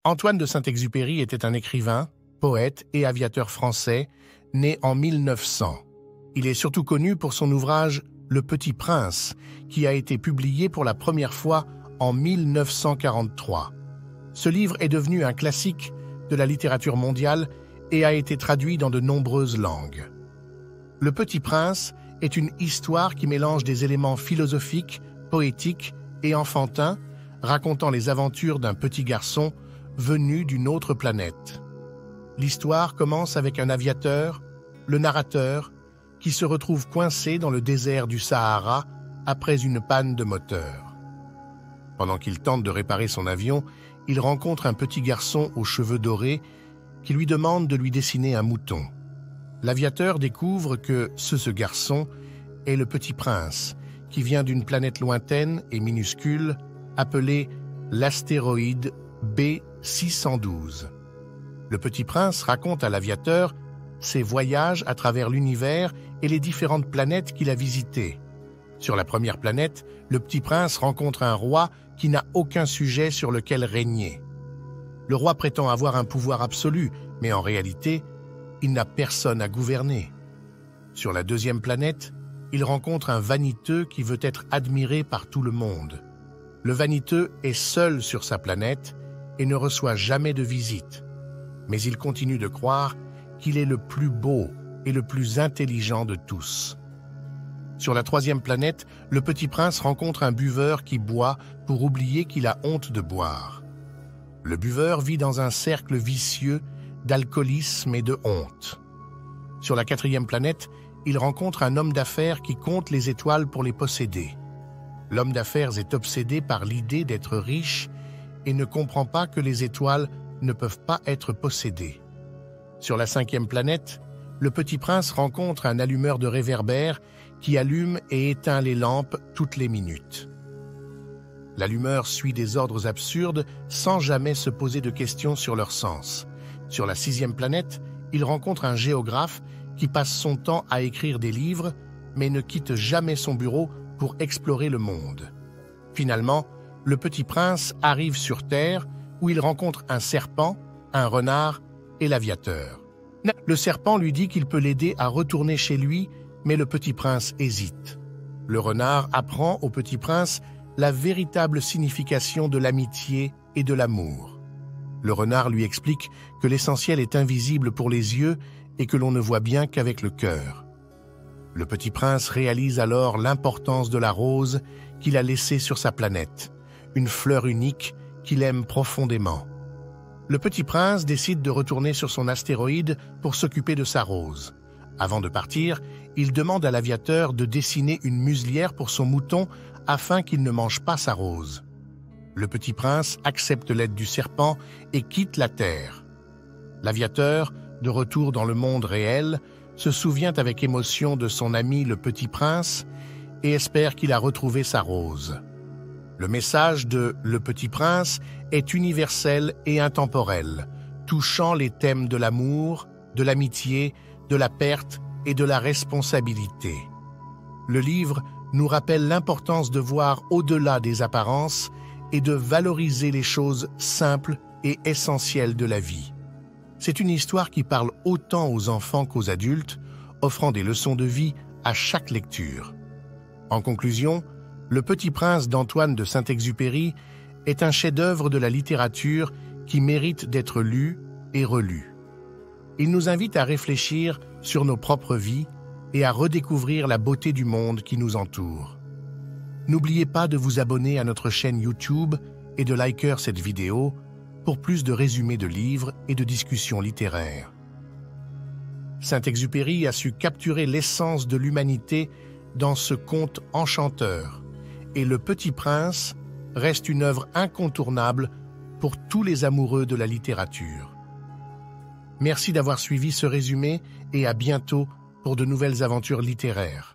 Antoine de Saint-Exupéry était un écrivain, poète et aviateur français, né en 1900. Il est surtout connu pour son ouvrage « Le Petit Prince », qui a été publié pour la première fois en 1943. Ce livre est devenu un classique de la littérature mondiale et a été traduit dans de nombreuses langues. Le Petit Prince est une histoire qui mélange des éléments philosophiques, poétiques et enfantins, racontant les aventures d'un petit garçon venu d'une autre planète. L'histoire commence avec un aviateur, le narrateur, qui se retrouve coincé dans le désert du Sahara après une panne de moteur. Pendant qu'il tente de réparer son avion, il rencontre un petit garçon aux cheveux dorés qui lui demande de lui dessiner un mouton. L'aviateur découvre que ce garçon est le Petit Prince, qui vient d'une planète lointaine et minuscule appelée l'astéroïde B612. Le Petit Prince raconte à l'aviateur ses voyages à travers l'univers et les différentes planètes qu'il a visitées. Sur la première planète, le Petit Prince rencontre un roi qui n'a aucun sujet sur lequel régner. Le roi prétend avoir un pouvoir absolu, mais en réalité, il n'a personne à gouverner. Sur la deuxième planète, il rencontre un vaniteux qui veut être admiré par tout le monde. Le vaniteux est seul sur sa planète et ne reçoit jamais de visite. Mais il continue de croire qu'il est le plus beau et le plus intelligent de tous. Sur la troisième planète, le Petit Prince rencontre un buveur qui boit pour oublier qu'il a honte de boire. Le buveur vit dans un cercle vicieux d'alcoolisme et de honte. Sur la quatrième planète, il rencontre un homme d'affaires qui compte les étoiles pour les posséder. L'homme d'affaires est obsédé par l'idée d'être riche et ne comprend pas que les étoiles ne peuvent pas être possédées. Sur la cinquième planète, le Petit Prince rencontre un allumeur de réverbères qui allume et éteint les lampes toutes les minutes. L'allumeur suit des ordres absurdes sans jamais se poser de questions sur leur sens. Sur la sixième planète, il rencontre un géographe qui passe son temps à écrire des livres, mais ne quitte jamais son bureau pour explorer le monde. Finalement, le Petit Prince arrive sur Terre où il rencontre un serpent, un renard et l'aviateur. Le serpent lui dit qu'il peut l'aider à retourner chez lui, mais le Petit Prince hésite. Le renard apprend au Petit Prince la véritable signification de l'amitié et de l'amour. Le renard lui explique que l'essentiel est invisible pour les yeux et que l'on ne voit bien qu'avec le cœur. Le Petit Prince réalise alors l'importance de la rose qu'il a laissée sur sa planète, une fleur unique qu'il aime profondément. Le Petit Prince décide de retourner sur son astéroïde pour s'occuper de sa rose. Avant de partir, il demande à l'aviateur de dessiner une muselière pour son mouton afin qu'il ne mange pas sa rose. Le Petit Prince accepte l'aide du serpent et quitte la Terre. L'aviateur, de retour dans le monde réel, se souvient avec émotion de son ami le Petit Prince et espère qu'il a retrouvé sa rose. Le message de Le Petit Prince est universel et intemporel, touchant les thèmes de l'amour, de l'amitié, de la perte et de la responsabilité. Le livre nous rappelle l'importance de voir au-delà des apparences et de valoriser les choses simples et essentielles de la vie. C'est une histoire qui parle autant aux enfants qu'aux adultes, offrant des leçons de vie à chaque lecture. En conclusion, Le Petit Prince d'Antoine de Saint-Exupéry est un chef-d'œuvre de la littérature qui mérite d'être lu et relu. Il nous invite à réfléchir sur nos propres vies et à redécouvrir la beauté du monde qui nous entoure. N'oubliez pas de vous abonner à notre chaîne YouTube et de liker cette vidéo pour plus de résumés de livres et de discussions littéraires. Saint-Exupéry a su capturer l'essence de l'humanité dans ce conte enchanteur, et Le Petit Prince reste une œuvre incontournable pour tous les amoureux de la littérature. Merci d'avoir suivi ce résumé et à bientôt pour de nouvelles aventures littéraires.